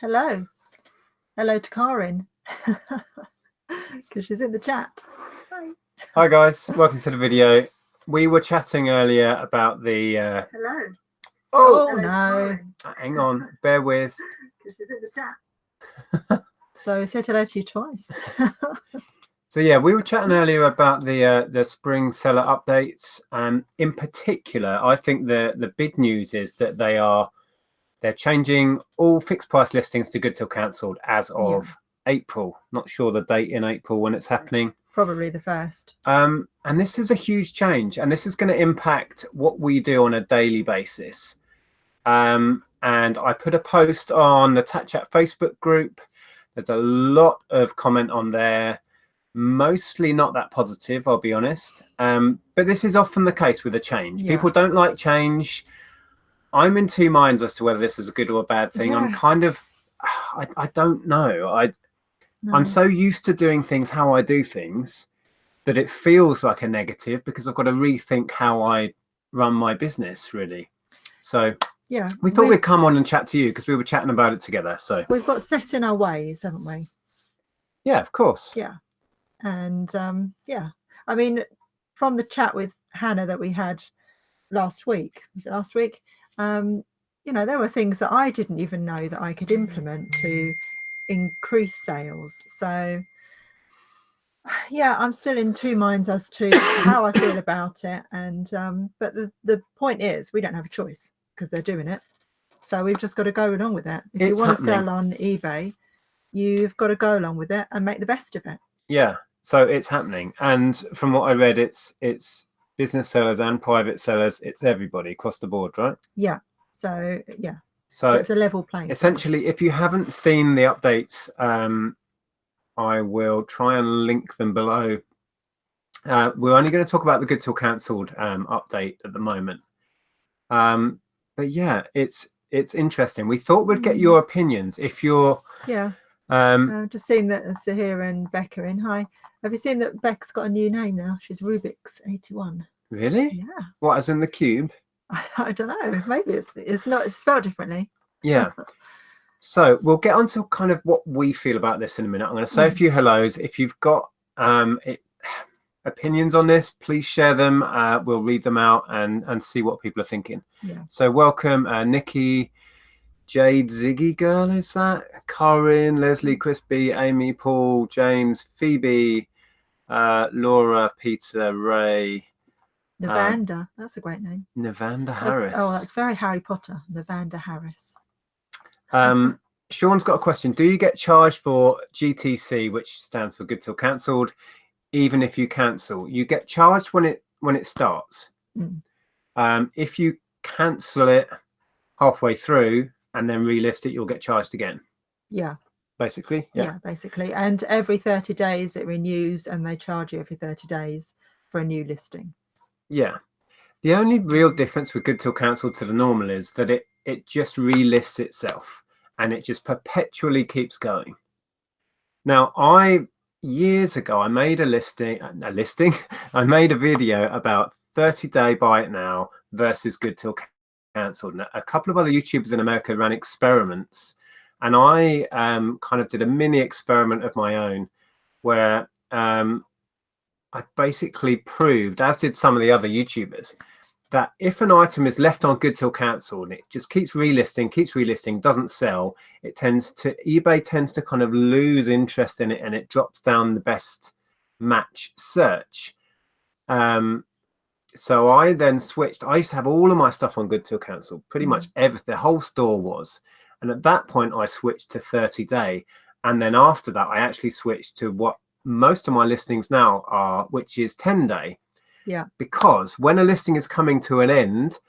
Hello. Hello to Karin. Because she's in the chat. Hi. Hi guys, welcome to the video. We were chatting earlier about the... Hello. Oh, Hello no. Hang on, bear with. Because she's in the chat. So I said hello to you twice. So yeah, we were chatting earlier about the spring seller updates. In particular, I think the big news is that they're changing all fixed price listings to good till cancelled as of April. Not sure the date in April when it's happening. Probably the 1st. And this is a huge change, and this is going to impact what we do on a daily basis. And I put a post on the Tat Chat Facebook group. There's a lot of comment on there, mostly not that positive, I'll be honest. But this is often the case with a change. People don't like change. I'm in two minds as to whether this is a good or a bad thing. I'm kind of, I don't know. I'm so used to doing things how I do things that it feels like a negative because I've got to rethink how I run my business, really. So yeah, we thought we'd come on and chat to you because we were chatting about it together. So we've got set in our ways, haven't we? Yeah, of course. Yeah. And yeah, I mean, from the chat with Hannah that we had last week, was it last week? You know, there were things that I didn't even know that I could implement to increase sales. So yeah, I'm still in two minds as to how I feel about it. And but the point is, we don't have a choice because they're doing it. So we've just got to go along with it. If you want to sell on eBay, you've got to go along with it and make the best of it. Yeah, so it's happening. And from what I read, it's business sellers and private sellers. It's everybody across the board, right? Yeah. So yeah. So it's a level playing. Essentially, if you haven't seen the updates, I will try and link them below. We're only going to talk about the good till cancelled update at the moment. But yeah, it's interesting. We thought we'd get your opinions. If you're I've just seen that Sahir and Becca in. Hi, have you seen that Becca's got a new name now? She's Rubik's 81. Really? Yeah. What, as in the cube? I don't know. Maybe it's not. It's spelled differently. Yeah. So we'll get on to kind of what we feel about this in a minute. I'm going to say a few hellos. If you've got opinions on this, please share them. We'll read them out and see what people are thinking. Yeah. So welcome, Nikki, Jade, Ziggy Girl, is that? Corinne, Leslie, Crispy, Amy, Paul, James, Phoebe, Laura, Peter, Ray. Navanda, that's a great name. Navanda Harris. That's very Harry Potter. Navanda Harris. Sean's got a question. Do you get charged for GTC, which stands for good till cancelled, even if you cancel? You get charged when it starts. If you cancel it halfway through and then relist it, you'll get charged again. Yeah. Basically. Yeah, basically. And every 30 days it renews and they charge you every 30 days for a new listing. Yeah. The only real difference with good till cancelled to the normal is that it just relists itself and it just perpetually keeps going. Now, years ago, I made I made a video about 30-day buy it now versus good till cancelled. And a couple of other YouTubers in America ran experiments, and I kind of did a mini experiment of my own where I basically proved, as did some of the other YouTubers, that if an item is left on good till cancelled and it just keeps relisting, doesn't sell, eBay tends to kind of lose interest in it and it drops down the best match search. So I then switched. I used to have all of my stuff on good till cancelled, pretty much everything, the whole store was. And at that point I switched to 30-day. And then after that, I actually switched to what most of my listings now are, which is 10-day. Yeah. Because when a listing is coming to an end,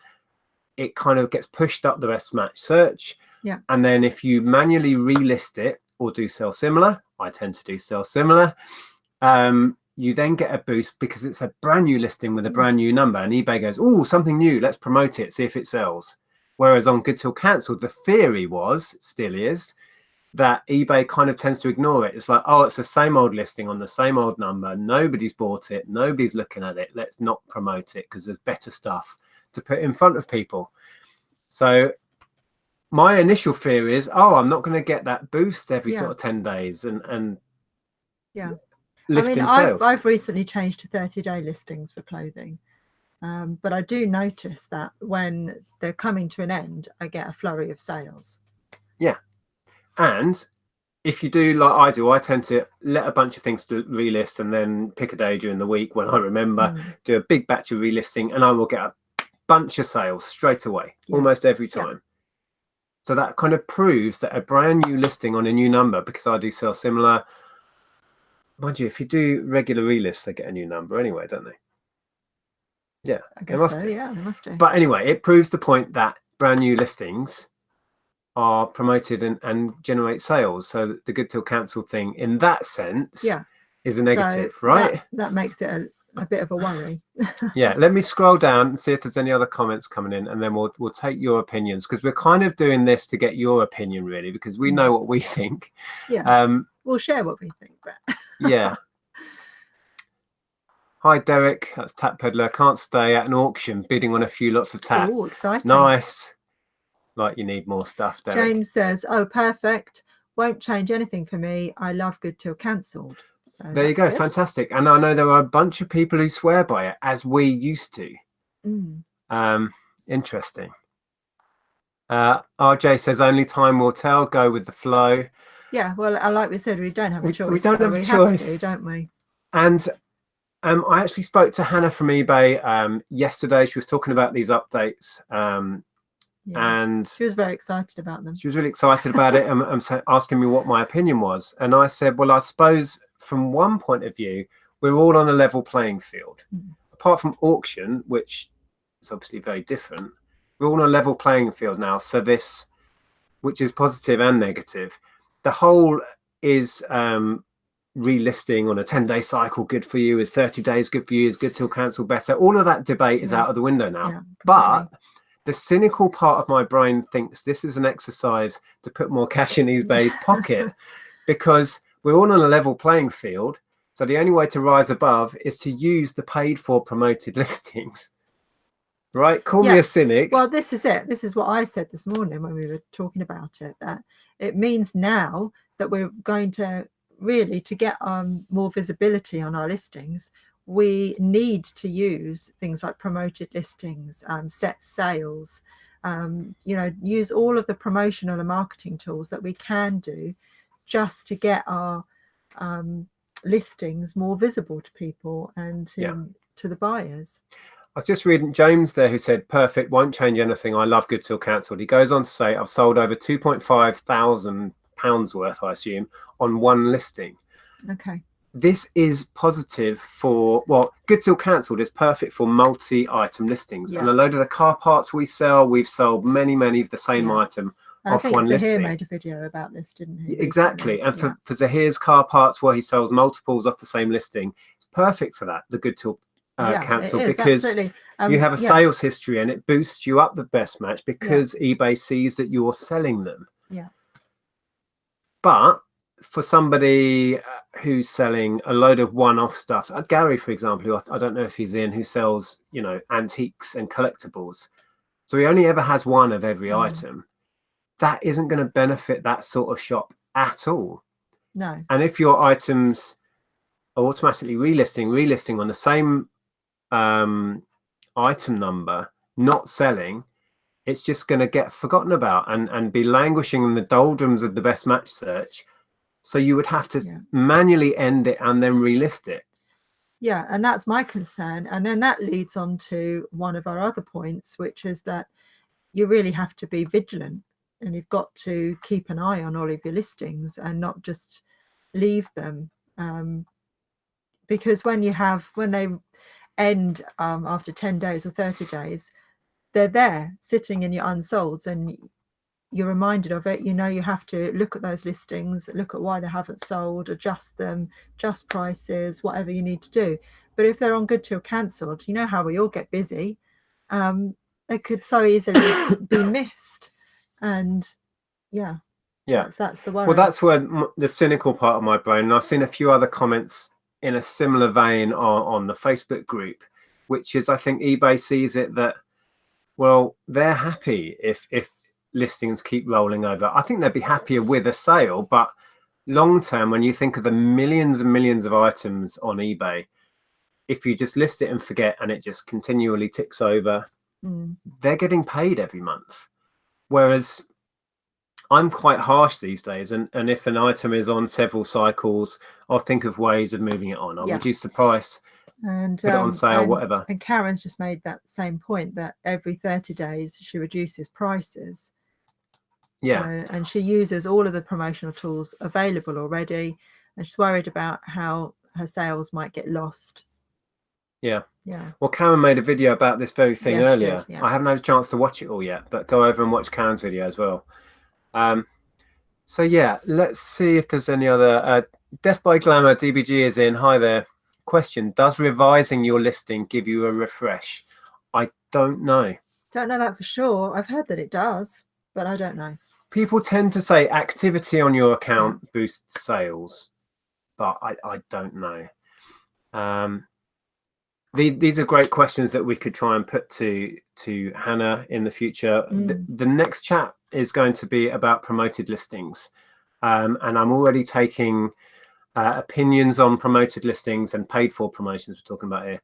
it kind of gets pushed up the best match search. Yeah. And then if you manually relist it or do sell similar, I tend to do sell similar, you then get a boost because it's a brand new listing with a brand new number, and eBay goes, oh, something new, let's promote it, see if it sells. Whereas on good till cancelled, the theory was, still is, that eBay kind of tends to ignore it. It's like, oh, it's the same old listing on the same old number. Nobody's bought it. Nobody's looking at it. Let's not promote it because there's better stuff to put in front of people. So my initial fear is, oh, I'm not going to get that boost every Yeah. sort of 10 days and yeah. lifting I've sales. recently changed to 30-day listings for clothing. But I do notice that when they're coming to an end, I get a flurry of sales. Yeah. And if you do like I do, I tend to let a bunch of things to relist and then pick a day during the week when I remember, do a big batch of relisting, and I will get a bunch of sales straight away, almost every time. So that kind of proves that a brand new listing on a new number, because I do sell similar, mind you, if you do regular relists, they get a new number anyway, don't they? Yeah, I guess must so. do. Yeah, they must do. But anyway, it proves the point that brand new listings are promoted and generate sales. So the good till cancelled thing in that sense is a negative, so right? That makes it a bit of a worry. Yeah, let me scroll down and see if there's any other comments coming in, and then we'll take your opinions, because we're kind of doing this to get your opinion, really, because we know what we think. Yeah, we'll share what we think. But yeah. Hi, Derek. That's Tap Peddler. Can't stay at an auction bidding on a few lots of tap. Oh, exciting. Nice. Like you need more stuff, Derek. James says, oh, perfect. Won't change anything for me. I love good till cancelled. So there you go. good. Fantastic. And I know there are a bunch of people who swear by it, as we used to. Interesting. RJ says only time will tell. Go with the flow. Yeah, well, like we said, we don't have a choice. We don't have a choice, have to, don't we? And I actually spoke to Hannah from eBay yesterday. She was talking about these updates. And she was very excited about them. She was really excited about it and asking me what my opinion was. And I said, well, I suppose from one point of view, we're all on a level playing field. Apart from auction, which is obviously very different, we're all on a level playing field now. So this, which is positive and negative, the whole is relisting on a 10-day cycle good for you, is 30 days good for you, is good till cancel better. All of that debate is out of the window now. But the cynical part of my brain thinks this is an exercise to put more cash in eBay's pocket, because we're all on a level playing field. So the only way to rise above is to use the paid for promoted listings. Right? Call me a cynic. Well, this is it. This is what I said this morning when we were talking about it, that it means now that we're going to really, to get more visibility on our listings, we need to use things like promoted listings, set sales, use all of the promotional and marketing tools that we can do just to get our listings more visible to people and to the buyers. I was just reading James there, who said, perfect, won't change anything. I love good till cancelled. He goes on to say, I've sold over £2,500 worth, I assume, on one listing. Okay. This is positive for, well, good till cancelled is perfect for multi-item listings. And a load of the car parts we sell, we've sold many of the same item off one listing. Zahir made a video about this, didn't he? Exactly. And for Zahir's car parts, where he sells multiples off the same listing, it's perfect for that, the good till cancel, because you have a sales history and it boosts you up the best match, because eBay sees that you're selling them. But for somebody who's selling a load of one-off stuff, Gary, for example, who I don't know if he's in, who sells, antiques and collectibles, so he only ever has one of every item, that isn't going to benefit that sort of shop at all. No. And if your items are automatically relisting on the same item number, not selling, it's just going to get forgotten about and be languishing in the doldrums of the best match search. So you would have to manually end it and then relist it. Yeah, and that's my concern. And then that leads on to one of our other points, which is that you really have to be vigilant, and you've got to keep an eye on all of your listings and not just leave them. Because when they end after 10 days or 30 days, they're there sitting in your unsolds, and you're reminded of it. You have to look at those listings, look at why they haven't sold, adjust them, adjust prices, whatever you need to do. But if they're on good till cancelled, you know how we all get busy. They could so easily be missed. And that's the worry. Well, that's where the cynical part of my brain, and I've seen a few other comments in a similar vein on the Facebook group, which is, I think eBay sees it that, well, they're happy if listings keep rolling over. I think they'd be happier with a sale, but long term, when you think of the millions and millions of items on eBay, if you just list it and forget and it just continually ticks over, they're getting paid every month. Whereas I'm quite harsh these days, and if an item is on several cycles, I'll think of ways of moving it on. I'll reduce the price and put it on sale, whatever. And Karen's just made that same point, that every 30 days she reduces prices. Yeah. So, and she uses all of the promotional tools available already, and she's worried about how her sales might get lost. Yeah. Yeah. Well, Karen made a video about this very thing earlier. Did, yeah. I haven't had a chance to watch it all yet, but go over and watch Karen's video as well. So yeah, let's see if there's any other. Death by Glamour DBG is in. Hi there. Question: does revising your listing give you a refresh? I don't know. Don't know that for sure. I've heard that it does, but I don't know. People tend to say activity on your account boosts sales, but I don't know. These are great questions that we could try and put to Hannah in the future. The next chat is going to be about promoted listings, and I'm already taking opinions on promoted listings and paid for promotions we're talking about here,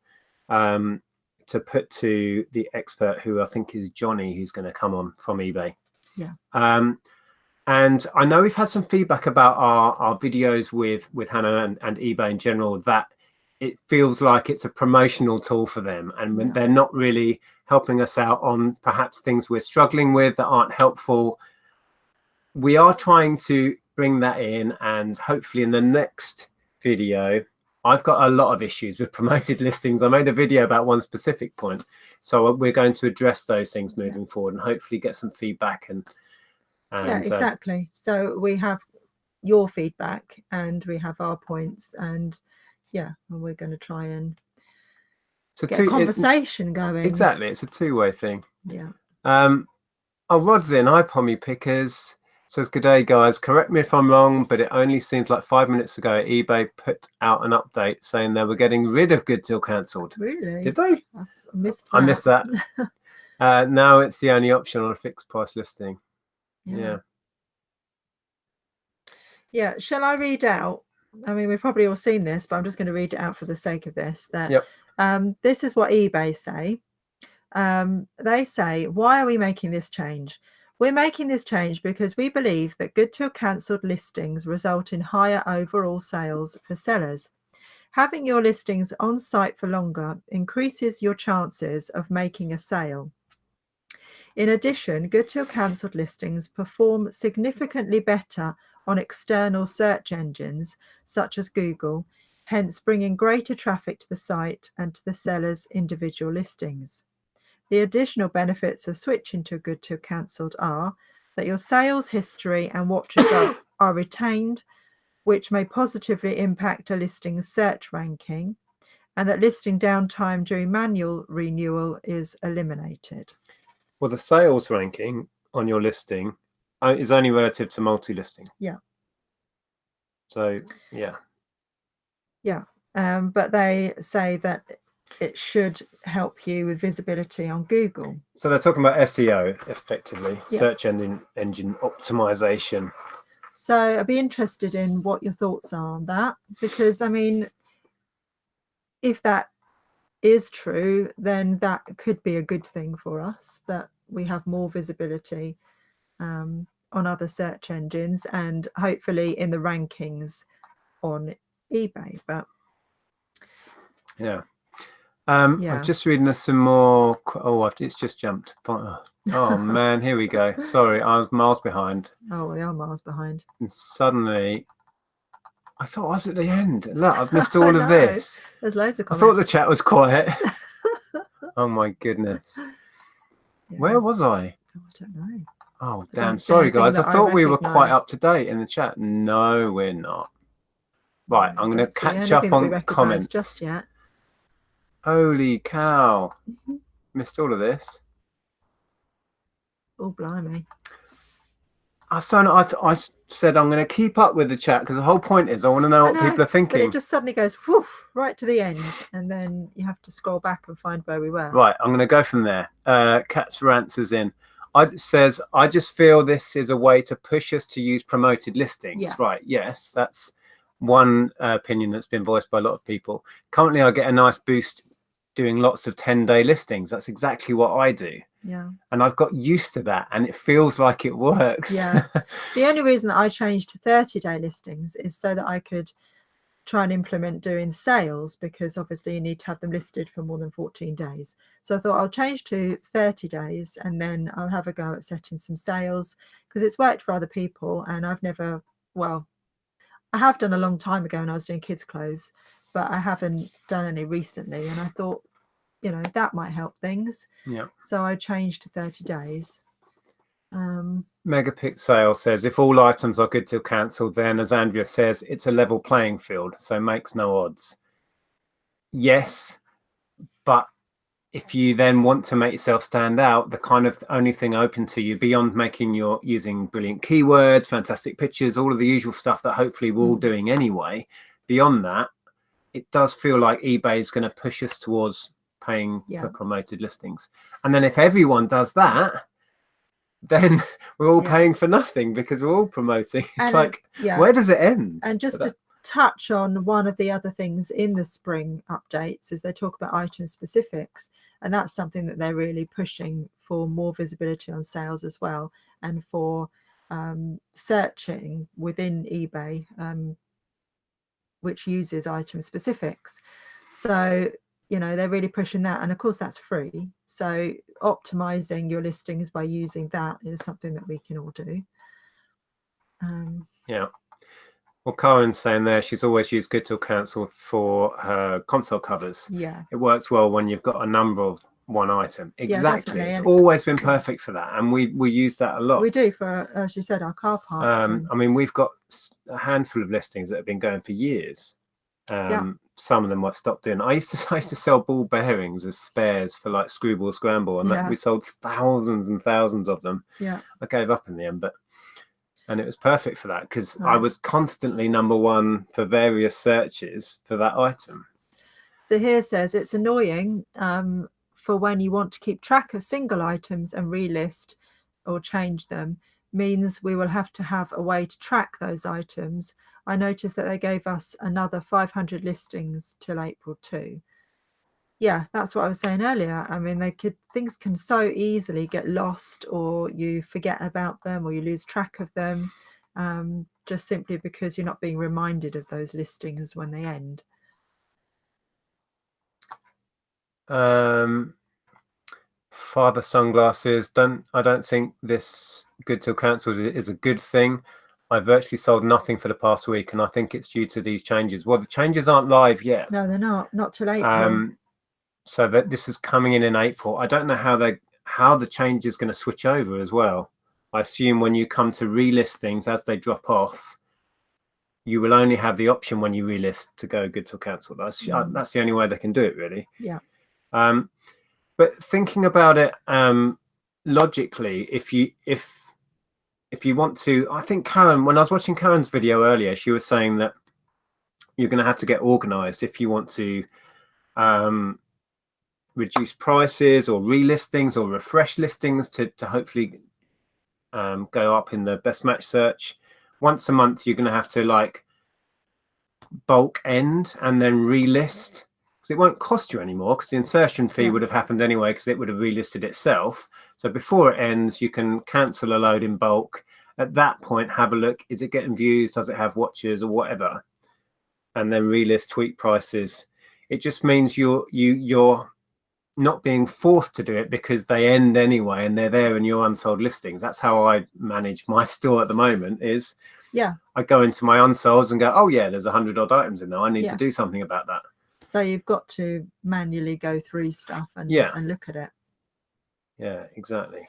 to put to the expert, who I think is Johnny, who's going to come on from eBay. Yeah. And I know we've had some feedback about our videos with Hannah and eBay in general, that it feels like it's a promotional tool for them, and they're not really helping us out on perhaps things we're struggling with that aren't helpful. We are trying to bring that in, and hopefully in the next video, I've got a lot of issues with promoted listings. I made a video about one specific point, so we're going to address those things moving forward and hopefully get some feedback. And yeah, exactly. So we have your feedback and we have our points, and and we're going to try and get a conversation going. Exactly, it's a two-way thing. Yeah. Oh, Rod's in. Hi, Pommy Pickers. Says, good day, guys. Correct me if I'm wrong, but it only seems like 5 minutes ago eBay put out an update saying they were getting rid of Good Till Cancelled. Really? Did they? I missed that. I missed that. Now it's the only option on a fixed price listing. Yeah. Shall I read out? I mean, we've probably all seen this, but I'm just going to read it out for the sake of this. This is what eBay say. They say, why are we making this change? We're making this change because we believe that Good Till Cancelled listings result in higher overall sales for sellers. Having your listings on site for longer increases your chances of making a sale. In addition, Good Till Cancelled listings perform significantly better on external search engines such as Google, hence bringing greater traffic to the site and to the seller's individual listings. The additional benefits of switching to Good Till Cancelled are that your sales history and watches are retained, which may positively impact a listing's search ranking, and that listing downtime during manual renewal is eliminated. Well, the sales ranking on your listing is only relative to multi-listing. Yeah. So, yeah. Yeah. But they say that it should help you with visibility on Google. So they're talking about SEO, effectively, search engine optimization. So I'd be interested in what your thoughts are on that, because I mean, if that is true, then that could be a good thing for us, that we have more visibility on other search engines and hopefully in the rankings on eBay. But I'm just reading us some more. It's just jumped. Oh man, here we go. Sorry, I was miles behind. Oh, we are miles behind. And suddenly, I thought I was at the end. Look, I've missed all of this. There's loads of comments. I thought the chat was quiet. Oh my goodness. Yeah. Where was I? Oh, I don't know. Oh, damn. Sorry, guys. I thought we were quite up to date in the chat. No, we're not. Right, I'm going to catch up on comments. Just yet. Holy cow. Missed all of this. Oh, blimey. I said I'm going to keep up with the chat because the whole point is I want to know what people are thinking. But it just suddenly goes woof, right to the end, and then you have to scroll back and find where we were. Right, I'm going to go from there. Cat's Rants is in. says, I just feel this is a way to push us to use promoted listings. Yeah. Right. Yes, that's one opinion that's been voiced by a lot of people. Currently, I get a nice boost doing lots of 10-day listings. That's exactly what I do. Yeah. And I've got used to that, and it feels like it works. Yeah. The only reason that I changed to 30-day listings is so that I could try and implement doing sales, because obviously you need to have them listed for more than 14 days. So I thought I'll change to 30 days and then I'll have a go at setting some sales, because it's worked for other people. And I've never, well, I have done a long time ago when I was doing kids' clothes, but I haven't done any recently. And I thought, you know, that might help things. Yeah. So I changed to 30 days. Megapixel says, if all items are good till cancelled, then, as Andrea says, it's a level playing field, so makes no odds. Yes, but if you then want to make yourself stand out, the kind of only thing open to you beyond using brilliant keywords, fantastic pictures, all of the usual stuff that hopefully we're all doing anyway, beyond that, it does feel like eBay is going to push us towards paying for promoted listings. And then if everyone does that, then we're all paying for nothing because we're all promoting. It's where does it end? And just to touch on one of the other things in the spring updates is they talk about item specifics, and that's something that they're really pushing for more visibility on sales as well, and for searching within eBay, which uses item specifics. So you know, they're really pushing that, and of course that's free. So optimizing your listings by using that is something that we can all do. Yeah. Well, Karen's saying there she's always used good till cancelled for her console covers. Yeah. It works well when you've got a number of one item. Exactly. Yeah, it's always been perfect for that, and we use that a lot. We do for, as you said, our car parts. I mean, we've got a handful of listings that have been going for years. Some of them I've stopped doing. I used to sell ball bearings as spares for like Screwball Scramble, and we sold thousands and thousands of them. Yeah. I gave up in the end, and it was perfect for that because I was constantly number one for various searches for that item. So here says it's annoying for when you want to keep track of single items and relist or change them. Means we will have to have a way to track those items. I noticed that they gave us another 500 listings till April 2. Yeah, that's what I was saying earlier. I mean, things can so easily get lost, or you forget about them, or you lose track of them, just simply because you're not being reminded of those listings when they end. Father Sunglasses, I don't think this good till cancelled is a good thing. I virtually sold nothing for the past week, and I think it's due to these changes. Well, the changes aren't live yet. No, they're not till April. So that this is coming in April. I don't know how the change is going to switch over as well. I assume when you come to relist things as they drop off, you will only have the option when you relist to go good till cancelled. That's the only way they can do it, really. Yeah. But thinking about it logically, if you want to, I think Karen, when I was watching Karen's video earlier, she was saying that you're going to have to get organized if you want to reduce prices or relistings or refresh listings to hopefully go up in the best match search. Once a month, you're going to have to like bulk end and then relist, because it won't cost you anymore, because the insertion fee would have happened anyway, because it would have relisted itself. So before it ends, you can cancel a load in bulk. At that point, have a look. Is it getting views? Does it have watches or whatever? And then relist, tweak prices. It just means you're not being forced to do it because they end anyway and they're there in your unsold listings. That's how I manage my store at the moment. Is I go into my unsolds and go, oh yeah, there's 100 odd items in there. I need to do something about that. So you've got to manually go through stuff and look at it. Yeah, exactly.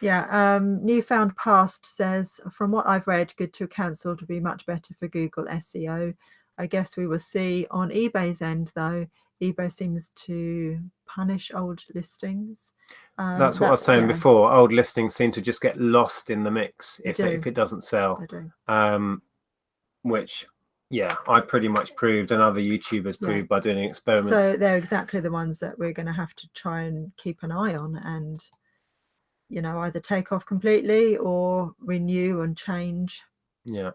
Yeah. Newfound Past says, from what I've read, good till cancelled would be much better for Google SEO. I guess we will see. On eBay's end, though, eBay seems to punish old listings. That's what I was saying before. Old listings seem to just get lost in the mix if it doesn't sell. They do. Which, I pretty much proved, and other YouTubers proved by doing experiments. So they're exactly the ones that we're going to have to try and keep an eye on. And you know, either take off completely or renew and change. Yeah.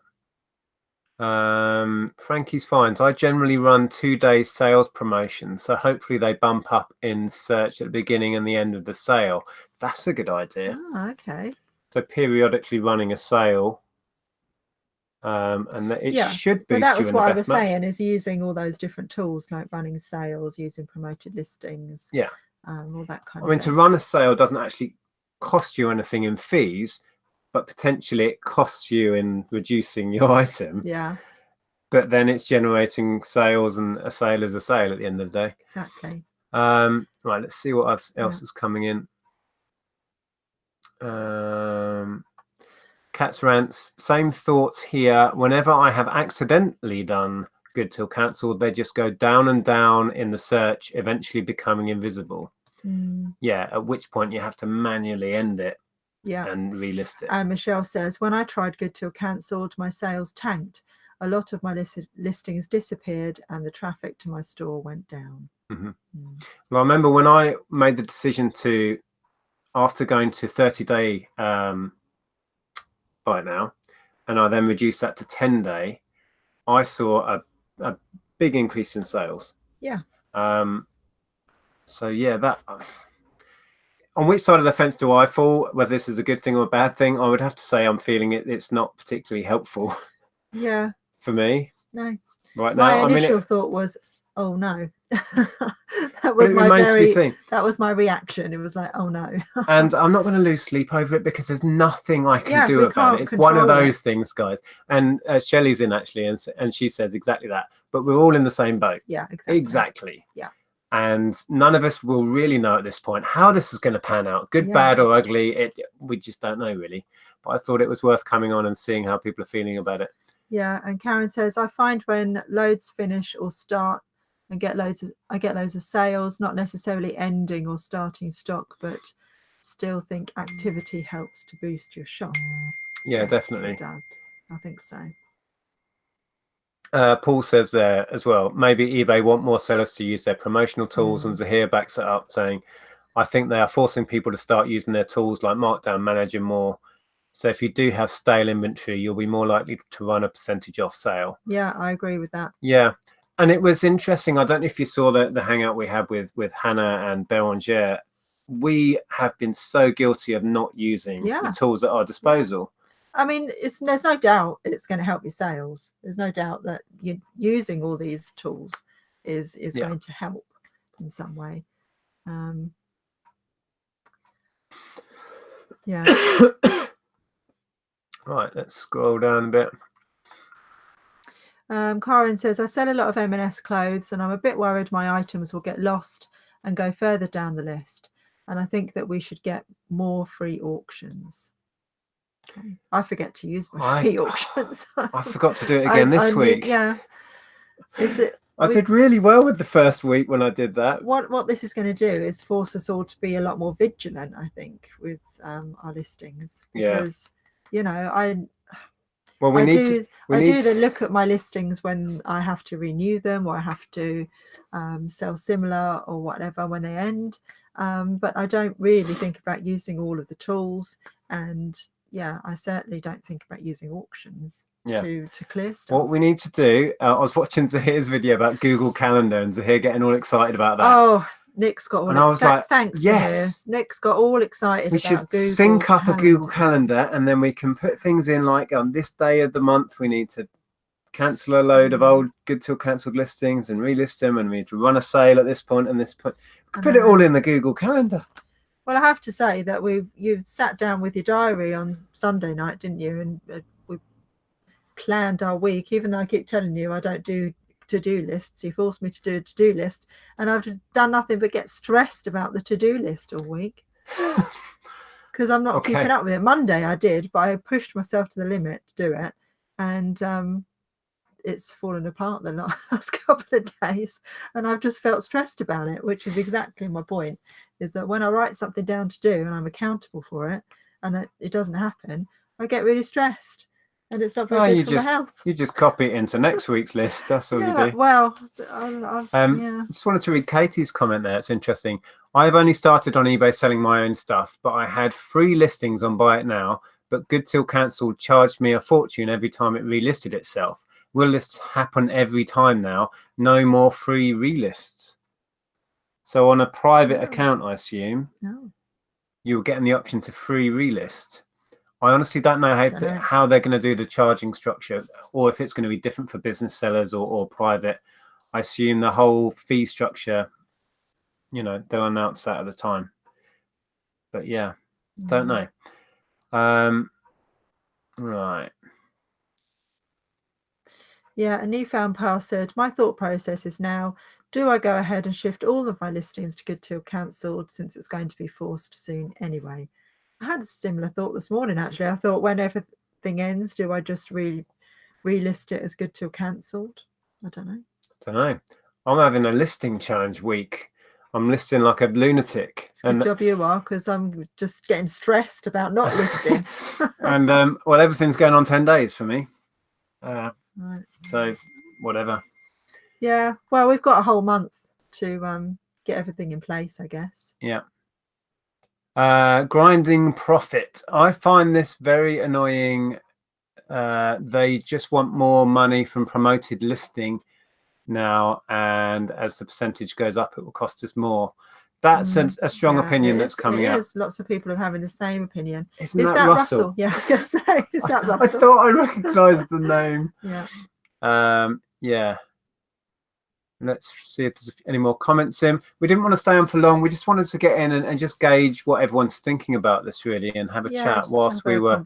Frankie's finds. I generally run 2 days sales promotion, so hopefully they bump up in search at the beginning and the end of the sale. That's a good idea. Okay. So periodically running a sale, and it should but boost that you was in what the I best was match. saying, is using all those different tools like running sales, using promoted listings, Yeah, all that kind I of mean, thing. to run a sale doesn't actually cost you anything in fees, but potentially it costs you in reducing your item. Yeah, But then it's generating sales, and a sale is a sale at the end of the day. exactly. Right, let's see what else is coming in. Cat's rants. Same thoughts here. Whenever I have accidentally done good till cancelled, they just go down and down in the search, eventually becoming invisible. Yeah, at which point you have to manually end it. Yeah, and relist it. And Michelle says, when I tried good till cancelled, my sales tanked. A lot of my listings disappeared and the traffic to my store went down. Well, I remember when I made the decision to, after going to 30-day buy now, and I then reduced that to 10-day, I saw a big increase in sales. Yeah. So yeah, that. On which side of the fence do I fall? Whether this is a good thing or a bad thing, I would have to say I'm feeling it's not particularly helpful. Yeah. For me. No. Right now, my initial thought was, oh no. That was that was my reaction. It was like, oh no. And I'm not going to lose sleep over it because there's nothing I can do about it. It's one of those things, guys. And Shelley's in actually, and she says exactly that. But we're all in the same boat. Yeah, exactly. Yeah. And none of us will really know at this point how this is going to pan out, good, bad, or ugly. We just don't know really. But I thought it was worth coming on and seeing how people are feeling about it. Yeah, and Karen says, I find when loads finish or start and I get loads of sales, not necessarily ending or starting stock, but still think activity helps to boost your shop. Yeah, yes, definitely. It does. I think so. Paul says there as well, maybe eBay want more sellers to use their promotional tools, and Zahir backs it up saying, I think they are forcing people to start using their tools like Markdown Manager more. So if you do have stale inventory, you'll be more likely to run a percentage off sale. Yeah, I agree with that. Yeah. And it was interesting. I don't know if you saw the hangout we had with Hannah and Beranger. We have been so guilty of not using the tools at our disposal. I mean, there's no doubt it's going to help your sales. There's no doubt that you using all these tools is going to help in some way. Yeah. Right, let's scroll down a bit. Karen says, I sell a lot of M&S clothes and I'm a bit worried my items will get lost and go further down the list. And I think that we should get more free auctions. Okay. I forget to use my free auctions. I forgot to do it again this week. Yeah. I did really well with the first week when I did that. What this is going to do is force us all to be a lot more vigilant, I think, with our listings. Because, you know, I do look at my listings when I have to renew them or I have to sell similar or whatever when they end. But I don't really think about using all of the tools. And yeah, I certainly don't think about using auctions to clear stuff. What we need to do, I was watching Zahir's video about Google Calendar and Zahir getting all excited about that. Oh, Nick's got all and I was like, thanks, yes. Nick's got all excited. We should sync up a Google Calendar and then we can put things in like on this day of the month we need to cancel a load of old good till cancelled listings and relist them, and we need to run a sale at this point and this point. We can put it all in the Google Calendar. Well, I have to say that you sat down with your diary on Sunday night, didn't you? And we planned our week, even though I keep telling you I don't do to-do lists. You forced me to do a to-do list and I've done nothing but get stressed about the to-do list all week because I'm not keeping up with it. Monday I did, but I pushed myself to the limit to do it, and it's fallen apart the last couple of days, and I've just felt stressed about it, which is exactly my point, is that when I write something down to do and I'm accountable for it and it doesn't happen, I get really stressed. and it's not very good for my health. You just copy it into next week's list. That's all you do. Well, just wanted to read Katie's comment there. It's interesting. I've only started on eBay selling my own stuff, but I had free listings on Buy It Now, but Good Till Cancelled charged me a fortune every time it relisted itself. Will this happen every time now? No more free relists. So on a private account, I assume, you were getting the option to free relist. I honestly don't know how they're going to do the charging structure, or if it's going to be different for business sellers or private. I assume the whole fee structure, they'll announce that at the time. But yeah, don't know. Right. Yeah, a newfound pal said, my thought process is now, do I go ahead and shift all of my listings to Good Till Cancelled since it's going to be forced soon anyway? I had a similar thought this morning, actually. I thought when everything ends, do I just relist it as Good Till Cancelled? I don't know. I'm having a listing challenge week. I'm listing like a lunatic. It's a good job you are, because I'm just getting stressed about not listing. And well, everything's going on 10 days for me. Right. So whatever. Yeah, well, we've got a whole month to get everything in place, I guess. Yeah. Grinding profit. I find this very annoying. They just want more money from promoted listing now, and as the percentage goes up, it will cost us more. That's a strong opinion that's coming out. Lots of people are having the same opinion. Is that Russell? Yeah, I was going to say, is that Russell? I thought I recognised the name. Yeah. Yeah. Let's see if there's any more comments in. We didn't want to stay on for long. We just wanted to get in and just gauge what everyone's thinking about this, really, and have a chat whilst we were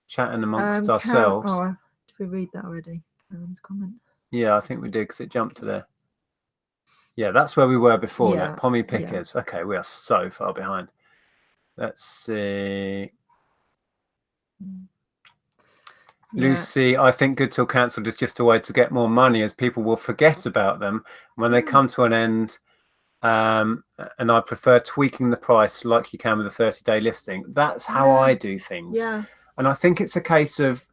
chatting amongst ourselves. Did we read that already? Karen's comment. Yeah, I think we did, because it jumped to there. Yeah, that's where we were before that. Pommy Pickers. Yeah. Okay, we are so far behind. Let's see. Lucy, I think Good Till Cancelled is just a way to get more money, as people will forget about them when they come to an end. And I prefer tweaking the price like you can with a 30-day listing. That's how I do things. Yeah. And I think it's a case of,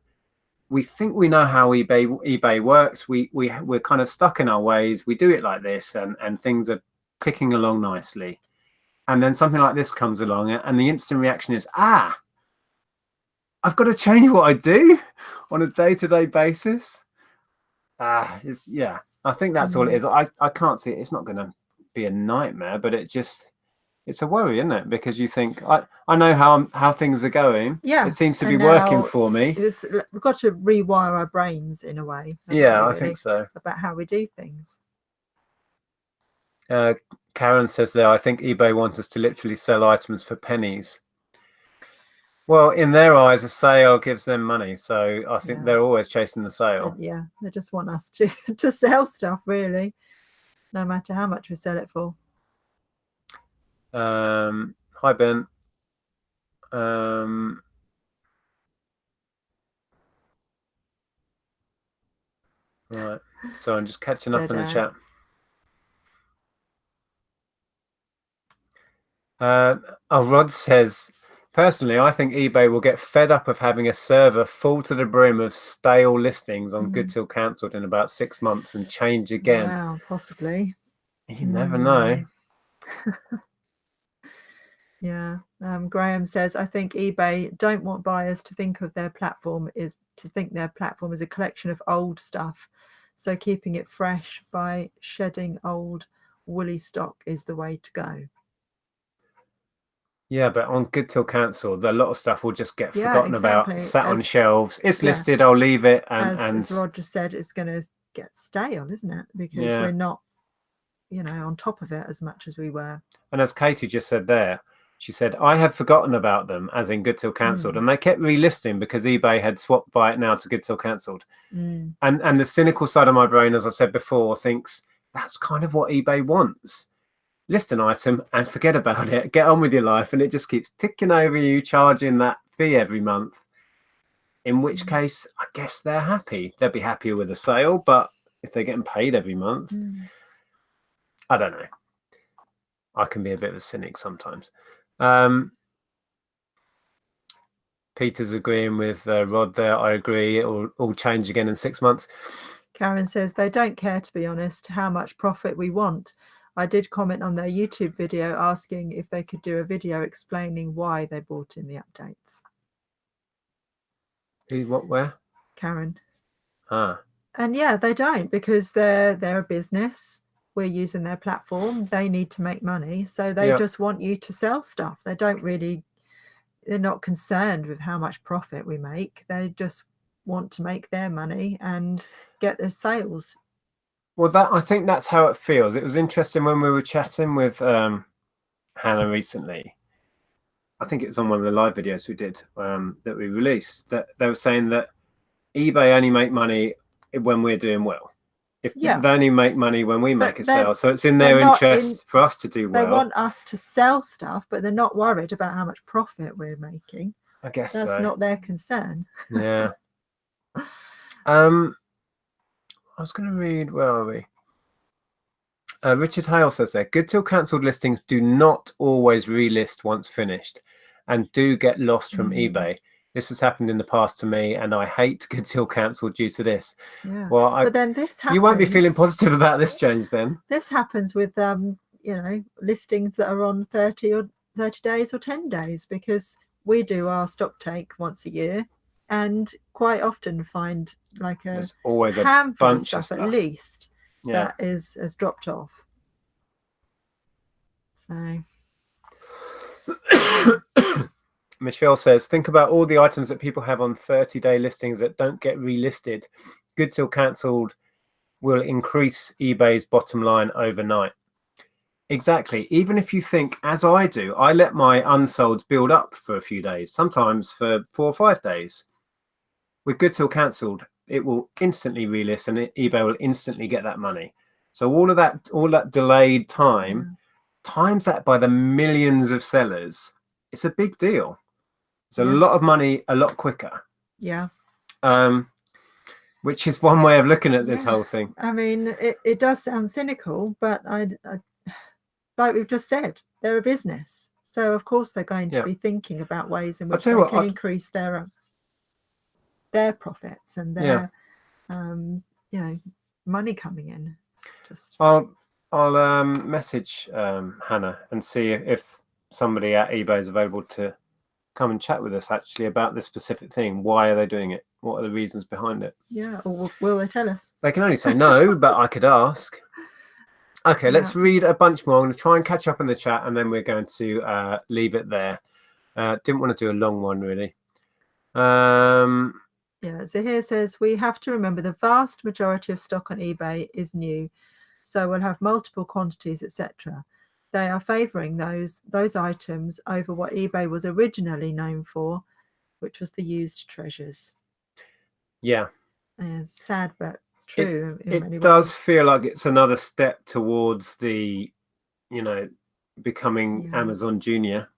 we think we know how eBay works. We're kind of stuck in our ways. We do it like this, and things are ticking along nicely. And then something like this comes along, and the instant reaction is, I've got to change what I do on a day-to-day basis. I think that's all it is. I can't see it. It's not going to be a nightmare, but it's a worry, isn't it? Because you think, I know how things are going. Yeah, it seems to be working for me. We've got to rewire our brains in a way. Yeah, I think so. About how we do things. Karen says there, I think eBay wants us to literally sell items for pennies. Well, in their eyes, a sale gives them money, so I think they're always chasing the sale. Yeah, they just want us to sell stuff, really, no matter how much we sell it for. Hi, Ben. Right, so I'm just catching up in the chat. Rod says, personally, I think eBay will get fed up of having a server full to the brim of stale listings on Good Till Cancelled in about 6 months and change again. Wow, possibly. You never know. Yeah. Graham says, I think eBay don't want buyers to think their platform is a collection of old stuff. So keeping it fresh by shedding old woolly stock is the way to go. Yeah, but on Good Till Cancelled, a lot of stuff will just get forgotten about, sat on shelves. It's listed, I'll leave it. And as Roger said, it's going to get stale, isn't it? Because we're not, on top of it as much as we were. And as Katie just said there, she said, I had forgotten about them, as in Good Till Cancelled. And they kept relisting because eBay had swapped Buy It Now to Good Till Cancelled. And the cynical side of my brain, as I said before, thinks that's kind of what eBay wants. List an item and forget about it. Get on with your life, and it just keeps ticking over you, charging that fee every month. In which case, I guess they're happy. They'll be happier with a sale, but if they're getting paid every month, I don't know. I can be a bit of a cynic sometimes. Peter's agreeing with Rod there. I agree. It'll all change again in 6 months. Karen says they don't care, to be honest, how much profit we want. I did comment on their YouTube video asking if they could do a video explaining why they bought in the updates. Who, what, where? Karen. Ah. And yeah, they don't, because they're a business. We're using their platform. They need to make money. So they just want you to sell stuff. They don't really, they're not concerned with how much profit we make. They just want to make their money and get their sales. Well, I think that's how it feels. It was interesting when we were chatting with Hannah recently. I think it was on one of the live videos we did that we released, that they were saying that eBay only make money when we're doing well. If they only make money when we make a sale, so it's in their interest for us to do well. They want us to sell stuff, but they're not worried about how much profit we're making. I guess that's not their concern. Yeah. I was going to read. Where are we? Richard Hale says there, good till cancelled listings do not always relist once finished, and do get lost from eBay. This has happened in the past to me, and I hate good till cancelled due to this. Yeah. Well, but then this happens. You won't be feeling positive about this change then. This happens with listings that are on 30 days or 10 days, because we do our stock take once a year, and quite often find like There's always a handful bunch of stuff, of stuff at least that has dropped off. So. Michelle says, think about all the items that people have on 30-day listings that don't get relisted. Good till cancelled will increase eBay's bottom line overnight. Exactly. Even if you think, as I do, I let my unsolds build up for a few days, sometimes for 4 or 5 days. With good till cancelled, it will instantly relist, and eBay will instantly get that money. So all that delayed time, times that by the millions of sellers, it's a big deal. It's a lot of money, a lot quicker. Yeah. Which is one way of looking at this whole thing. I mean, it does sound cynical, but I like we've just said, they're a business, so of course they're going to be thinking about ways in which they can increase their profits and their money coming in. Just I'll message Hannah and see if somebody at eBay is available to come and chat with us actually about this specific thing. Why are they doing it? What are the reasons behind it? Yeah, or will they tell us? They can only say no, but I could ask. Okay, let's read a bunch more. I'm going to try and catch up in the chat, and then we're going to leave it there. Didn't want to do a long one, really. Yeah, so here it says, we have to remember the vast majority of stock on eBay is new, so we'll have multiple quantities, etc. They are favouring those items over what eBay was originally known for, which was the used treasures. Yeah. Sad, but true. It does feel like it's another step towards the, becoming Amazon Junior.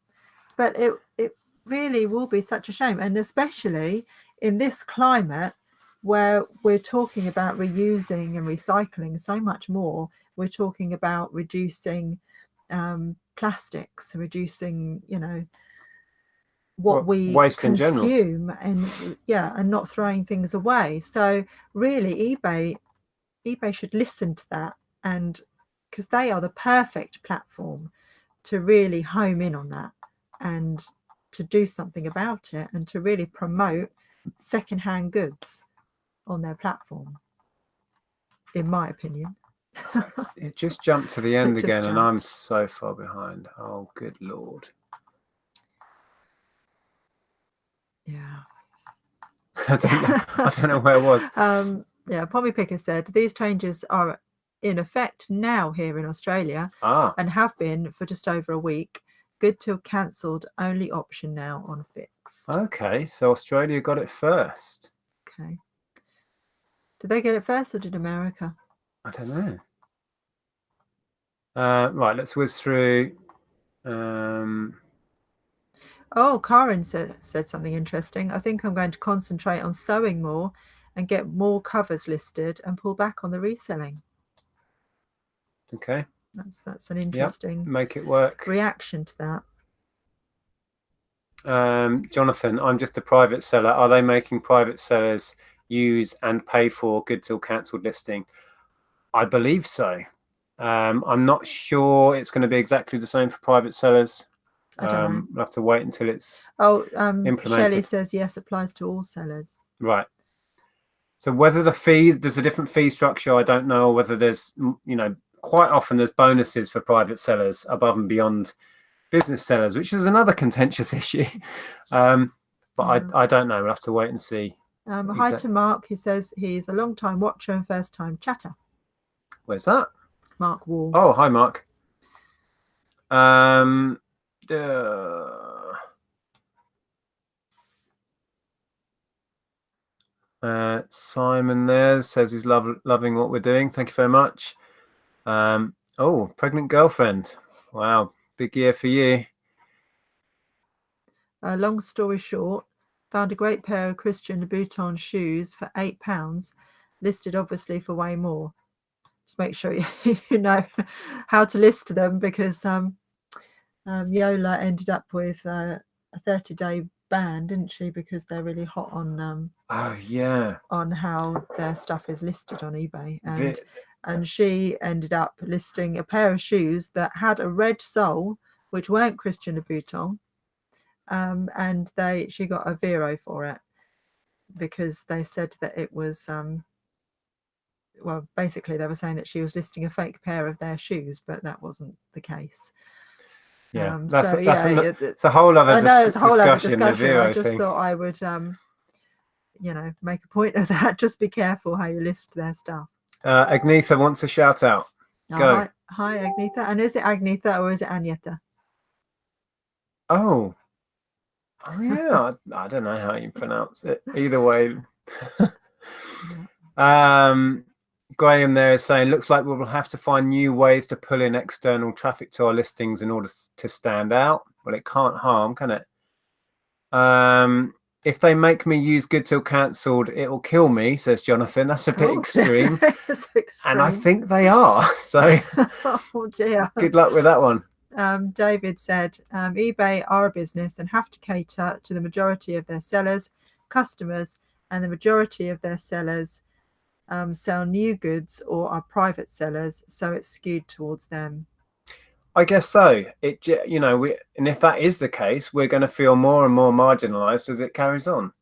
But it really will be such a shame, and especially in this climate where we're talking about reusing and recycling so much more. We're talking about reducing plastics, reducing what we consume, and not throwing things away. So really eBay should listen to that, and because they are the perfect platform to really home in on that and to do something about it, and to really promote secondhand goods on their platform, in my opinion. It just jumped to the end again, and I'm so far behind. Oh, good Lord. Yeah. I don't know where it was. Pommy Picker said these changes are in effect now here in Australia and have been for just over a week. Good till cancelled only option now on fixed. Okay, so Australia got it first. Okay. Did they get it first, or did America? I don't know. Right, let's whiz through. Oh, Karen said something interesting. I think I'm going to concentrate on sewing more and get more covers listed and pull back on the reselling. Okay. That's an interesting make it work reaction to that. Jonathan, I'm just a private seller. Are they making private sellers use and pay for good till cancelled listing? I believe so. I'm not sure it's going to be exactly the same for private sellers. I don't know. We'll have to wait until it's implemented. Shelley says yes, applies to all sellers. Right. So whether the fees, there's a different fee structure, I don't know. Whether there's, quite often there's bonuses for private sellers above and beyond business sellers, which is another contentious issue. But I don't know. We'll have to wait and see. Hi to Mark, who says he's a long time watcher and first time chatter. Where's that? Mark Wall. Oh, hi, Mark. Simon there says he's loving what we're doing. Thank you very much. Oh, pregnant girlfriend. Wow, big year for you. Long story short, found a great pair of Christian Louboutin shoes for £8, listed obviously for way more. Just make sure you know how to list them, because Yola ended up with a 30-day ban, didn't she? Because they're really hot on on how their stuff is listed on eBay, and she ended up listing a pair of shoes that had a red sole, which weren't Christian Louboutin, and she got a Vero for it because they said that it was well, basically they were saying that she was listing a fake pair of their shoes, but that wasn't the case. Yeah, it's a whole other discussion. I just thought I would make a point of that. Just be careful how you list their stuff. Agnetha wants a shout out. Go. Hi Agnetha. And is it Agnetha or is it Agneta? Oh yeah, I don't know how you pronounce it. Either way. Graham there is saying, looks like we'll have to find new ways to pull in external traffic to our listings in order to stand out. Well, it can't harm, can it? If they make me use good till cancelled, it will kill me, says Jonathan. That's a bit extreme. And I think they are. So oh dear. Good luck with that one. David said, eBay are a business and have to cater to the majority of their sellers, customers, and the majority of their sellers sell new goods or are private sellers, so it's skewed towards them. I guess so. And if that is the case, we're going to feel more and more marginalized as it carries on.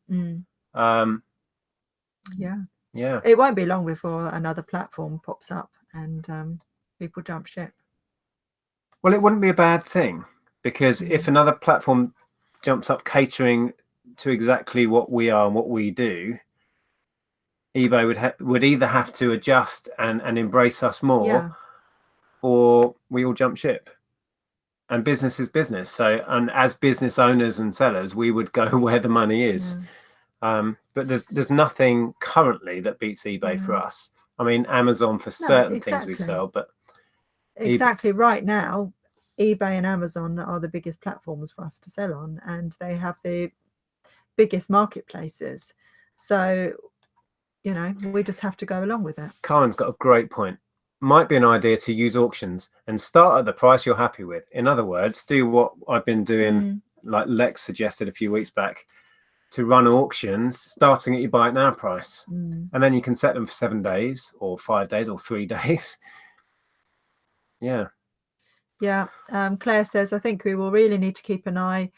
Yeah. It won't be long before another platform pops up and people jump ship. Well, it wouldn't be a bad thing, because if another platform jumps up catering to exactly what we are and what we do, eBay would either have to adjust and embrace us more, or we all jump ship. And business is business. So, and as business owners and sellers, we would go where the money is. But there's nothing currently that beats eBay for us. I mean, Amazon for certain things we sell, but right now, eBay and Amazon are the biggest platforms for us to sell on, and they have the biggest marketplaces. So we just have to go along with it. Karen's got a great point. Might be an idea to use auctions and start at the price you're happy with. In other words, do what I've been doing, like Lex suggested a few weeks back, to run auctions starting at your buy it now price. And then you can set them for 7 days or 5 days or 3 days. Yeah. Claire says, I think we will really need to keep an eye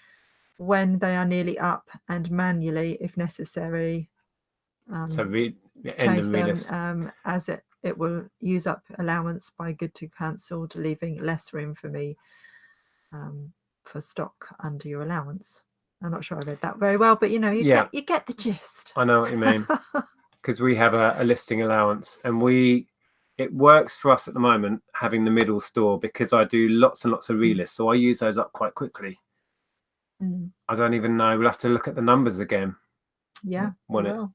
when they are nearly up, and manually, if necessary, change them, as it will use up allowance by good to cancelled, leaving less room for me for stock under your allowance. I'm not sure I read that very well, but you get the gist. I know what you mean, because we have a listing allowance, and it works for us at the moment having the middle store, because I do lots and lots of relists, so I use those up quite quickly. I don't even know. We'll have to look at the numbers again. Yeah, we will.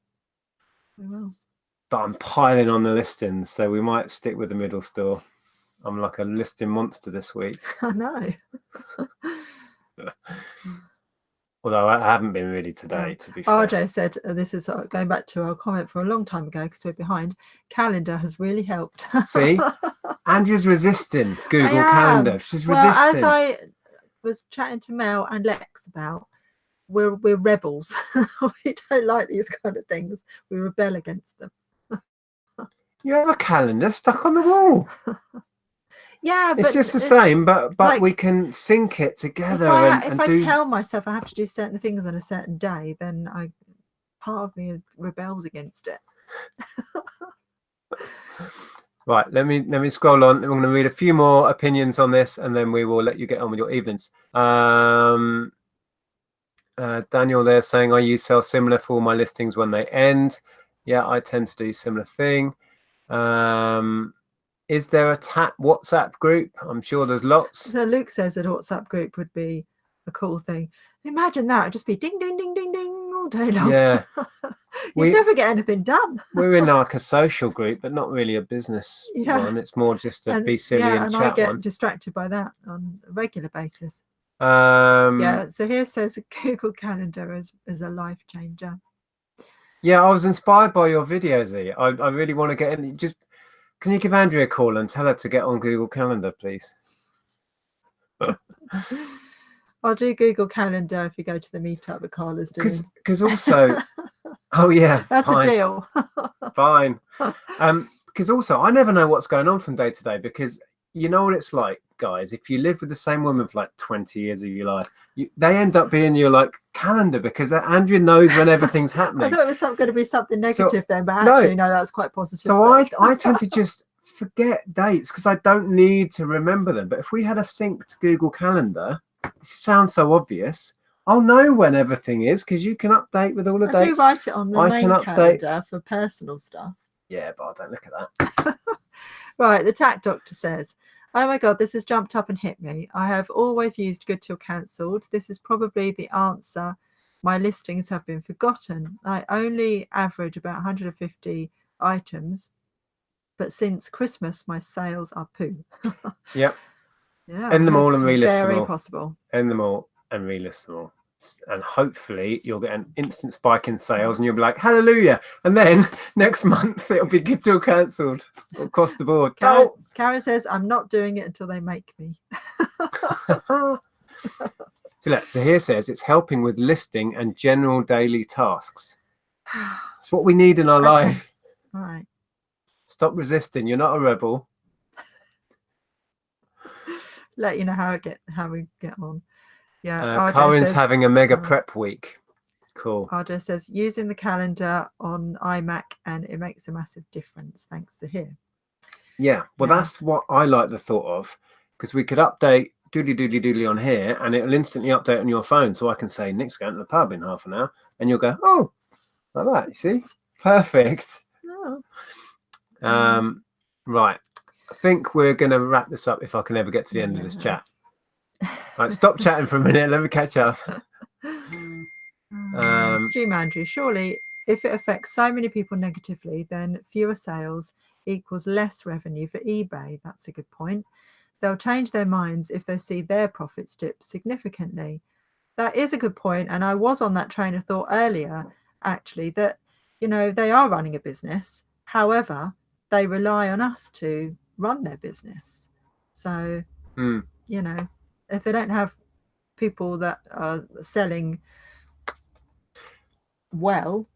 But I'm piling on the listings, so we might stick with the middle store. I'm like a listing monster this week. I know. Although I haven't been really today, to be fair. RJ said, this is going back to our comment for a long time ago, because we're behind, calendar has really helped. See? Angie's resisting Google Calendar. She's resisting. As I was chatting to Mel and Lex about, we're rebels. We don't like these kind of things. We rebel against them. You have a calendar stuck on the wall. Yeah, It's but just the same, but like, we can sync it together. If I tell myself I have to do certain things on a certain day, then part of me rebels against it. Right, let me scroll on. I'm going to read a few more opinions on this, and then we will let you get on with your evenings. Daniel there saying I use sell similar for all my listings when they end. Yeah, I tend to do similar thing. Is there a WhatsApp group? I'm sure there's lots. So Luke says that a WhatsApp group would be a cool thing. Imagine that. It'd just be ding, ding, ding, ding, ding all day long. Yeah. You'd never get anything done. We're in like a social group, but not really a business one. It's more just to be silly and chat. I get distracted by that on a regular basis. So here says Google Calendar is a life changer. Yeah, I was inspired by your videos, E. I really want to get in. Just can you give Andrea a call and tell her to get on Google Calendar, please? I'll do Google Calendar if you go to the meetup that Carla's doing. Because also, oh yeah, that's fine. a deal. Fine. Because also, I never know what's going on from day to day, because you know what it's like, guys. If you live with the same woman for like 20 years of your life, they end up being your like calendar, because Andrea knows when everything's happening. I thought it was going to be something negative then, but actually, no, that's quite positive. So I tend to just forget dates because I don't need to remember them. But if we had a synced Google Calendar, it sounds so obvious. I'll know when everything is because you can update with all the dates. I do write it on the main calendar for personal stuff. Yeah, but I don't look at that. Right, the tack doctor says, oh my God, this has jumped up and hit me. I have always used good till cancelled. This is probably the answer. My listings have been forgotten. I only average about 150 items, but since Christmas, my sales are poo. Yep. Yeah. End them all and relist them all. Very possible. End them all and relist them all. And hopefully you'll get an instant spike in sales and you'll be like, hallelujah. And then next month it'll be good till cancelled across the board. Karen says, I'm not doing it until they make me. So here says it's helping with listing and general daily tasks. It's what we need in our life. All right. Stop resisting. You're not a rebel. Let you know how we get on. Yeah. Corin's having a mega prep week. Cool. RJ says using the calendar on iMac and it makes a massive difference. Thanks to him. Yeah. Well, that's what I like the thought of, because we could update doodly on here and it'll instantly update on your phone. So I can say Nick's going to the pub in half an hour and you'll go, oh, like that. You see? Perfect. Oh. Right. I think we're going to wrap this up if I can ever get to the end of this chat. Right, stop chatting for a minute. Let me catch up. Stream Andrew, surely if it affects so many people negatively, then fewer sales equals less revenue for eBay. That's a good point. They'll change their minds if they see their profits dip significantly. That is a good point. And I was on that train of thought earlier, actually, that, you know, they are running a business. However, they rely on us to run their business. So, you know, if they don't have people that are selling well,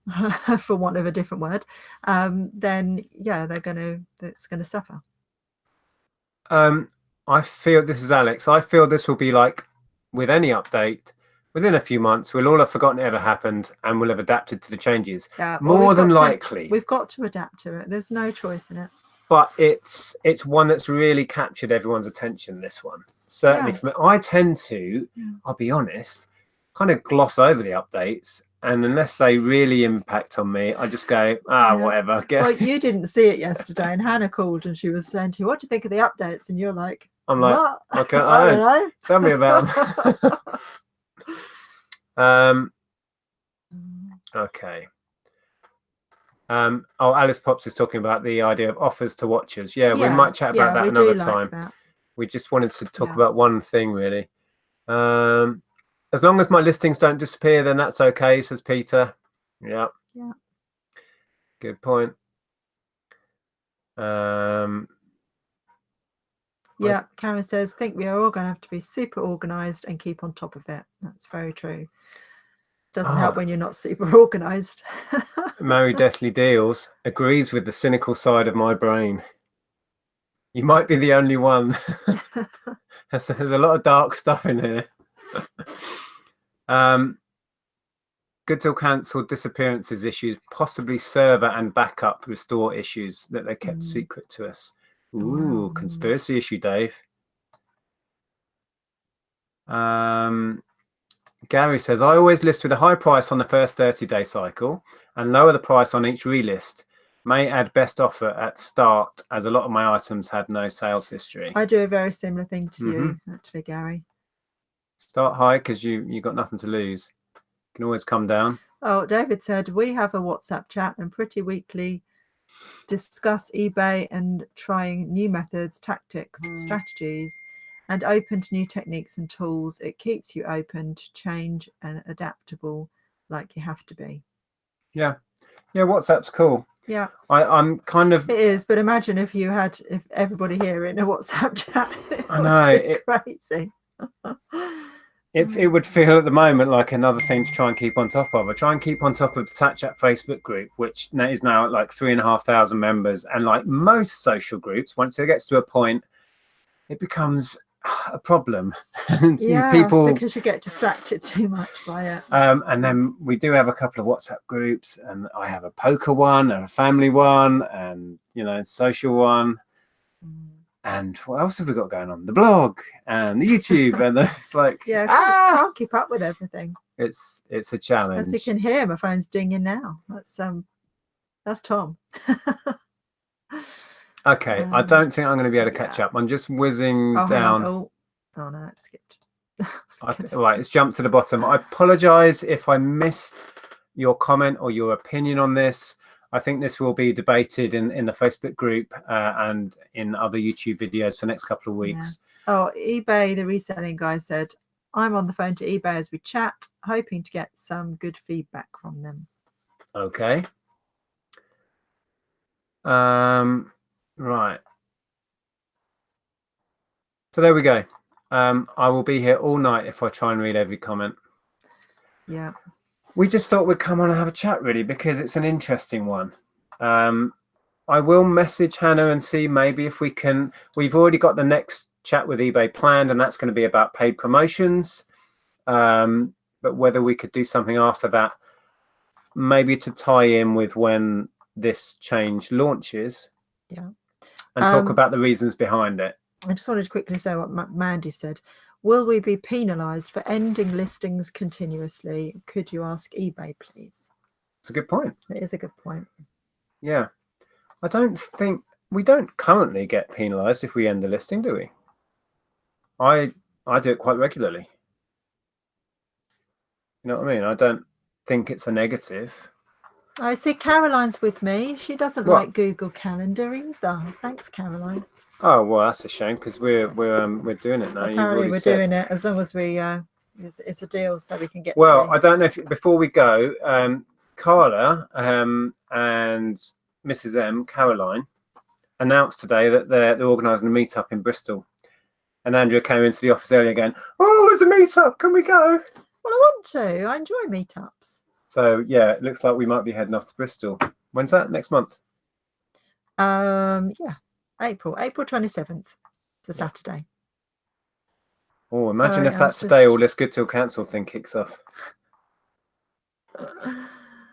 for want of a different word, then yeah, it's gonna suffer. I feel, this is Alex, I feel this will be like with any update, within a few months we'll all have forgotten it ever happened and we'll have adapted to the changes. More than likely. We've got to adapt to it. There's no choice in it. But it's one that's really captured everyone's attention, this one. Certainly for me. I tend to, I'll be honest, kind of gloss over the updates. And unless they really impact on me, I just go, whatever. Well, you didn't see it yesterday, and Hannah called and she was saying to you, what do you think of the updates? And you're like, I'm like, what? Okay, I don't know. Tell me about them. Okay. Alice Pops is talking about the idea of offers to watchers. Yeah, we might chat about that another time. We just wanted to talk about one thing, really. As long as my listings don't disappear, then that's okay, says Peter. Yeah. Good point. Karen says, think we are all going to have to be super organized and keep on top of it. That's very true. Doesn't help when you're not super organized. Mary Deathly Deals agrees with the cynical side of my brain. You might be the only one. There's a lot of dark stuff in here. Good till cancelled disappearances issues, possibly server and backup restore issues that they kept secret to us. Ooh, Wow. conspiracy issue, Dave. Gary says, I always list with a high price on the first 30-day cycle and lower the price on each relist. May add best offer at start, as a lot of my items had no sales history. I do a very similar thing to you, actually, Gary. Start high because you got nothing to lose. You can always come down. Oh, David said, we have a WhatsApp chat and pretty weekly discuss eBay and trying new methods, tactics, strategies, and open to new techniques and tools. It keeps you open to change and adaptable like you have to be. Yeah. Yeah, WhatsApp's cool. Yeah. I'm kind of... It is, but imagine if everybody here in a WhatsApp chat. I know. It's crazy. It would feel at the moment like another thing to try and keep on top of. I try and keep on top of the Tat Chat Facebook group, which is now at like 3,500 members. And like most social groups, once it gets to a point, it becomes a problem. Yeah, people, because you get distracted too much by it. And then we do have a couple of WhatsApp groups, and I have a poker one and a family one and, social one. And what else have we got going on? The blog and the YouTube, and it's like, I can't keep up with everything. It's a challenge. As you can hear, my phone's dinging now. That's Tom. Okay, I don't think I'm going to be able to catch up. I'm just whizzing down. Oh no, it skipped. Right, it's jumped to the bottom. I apologize if I missed your comment or your opinion on this. I think this will be debated in the Facebook group and in other YouTube videos for the next couple of weeks. Yeah. Oh, eBay, the reselling guy said, I'm on the phone to eBay as we chat, hoping to get some good feedback from them. Okay. Right. So there we go. I will be here all night if I try and read every comment. Yeah. We just thought we'd come on and have a chat, really, because it's an interesting one. I will message Hannah and see maybe if we can. We've already got the next chat with eBay planned, and that's going to be about paid promotions. But whether we could do something after that, maybe to tie in with when this change launches. Yeah. And talk about the reasons behind it. I just wanted to quickly say what Mandy said. Will we be penalised for ending listings continuously? Could you ask eBay, please? It's a good point. It is a good point. Yeah. I don't think we don't currently get penalised if we end the listing, do we? I do it quite regularly. You know what I mean? I don't think it's a negative. I see Caroline's with me. She doesn't like Google Calendar either. Thanks, Caroline. Oh well, that's a shame because we're doing it now. Apparently, we're doing it as long as we it's a deal, so we can get. Well, I don't know if before we go, Carla and Mrs. M, Caroline, announced today that they're organising a meetup in Bristol, and Andrea came into the office earlier again. Oh, there's a meetup. Can we go? Well, I want to. I enjoy meetups. So yeah, it looks like we might be heading off to Bristol. When's that? Next month? Yeah. April 27th. It's a Saturday. Oh, imagine if that's the day all this good till cancel thing kicks off.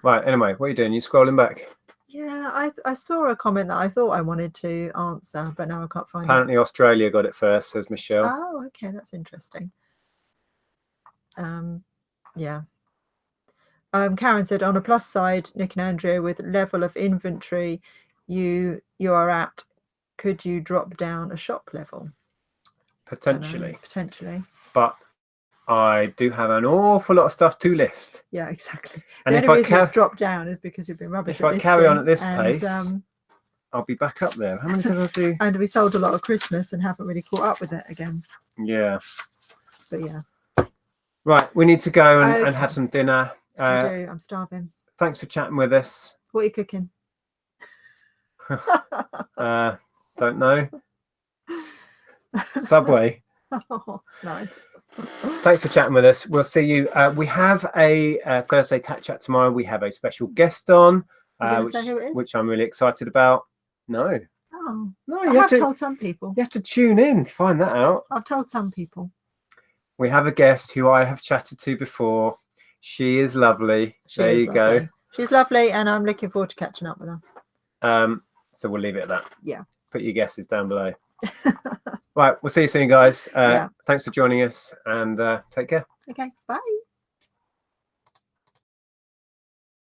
Right, anyway, what are you doing? You scrolling back? Yeah, I saw a comment that I thought I wanted to answer, but now I can't find it. Apparently Australia got it first, says Michelle. Oh, okay, that's interesting. Yeah. Karen said, on a plus side, Nick and Andrea, with level of inventory you are at, could you drop down a shop level? Potentially. Potentially. But I do have an awful lot of stuff to list. Yeah, exactly. And the only reason it's dropped down is because you've been rubbish at listing. If I carry on at this pace, I'll be back up there. How many did I do? And we sold a lot of Christmas and haven't really caught up with it again. Yeah. But yeah. Right, we need to go and have some dinner. I do. I'm starving. Thanks for chatting with us. What are you cooking? Don't know. Subway. Oh, nice. Thanks for chatting with us. We'll see you. We have a Thursday Tat Chat tomorrow. We have a special guest on, Say who it is? which I'm really excited about. No. Oh, No, I have told some people. You have to tune in to find that out. I've told some people. We have a guest who I have chatted to before. She is lovely. There you go. She's lovely, and I'm looking forward to catching up with her. So we'll leave it at that. Yeah. Put your guesses down below. Right, we'll see you soon, guys. Thanks for joining us, and take care. Okay, bye.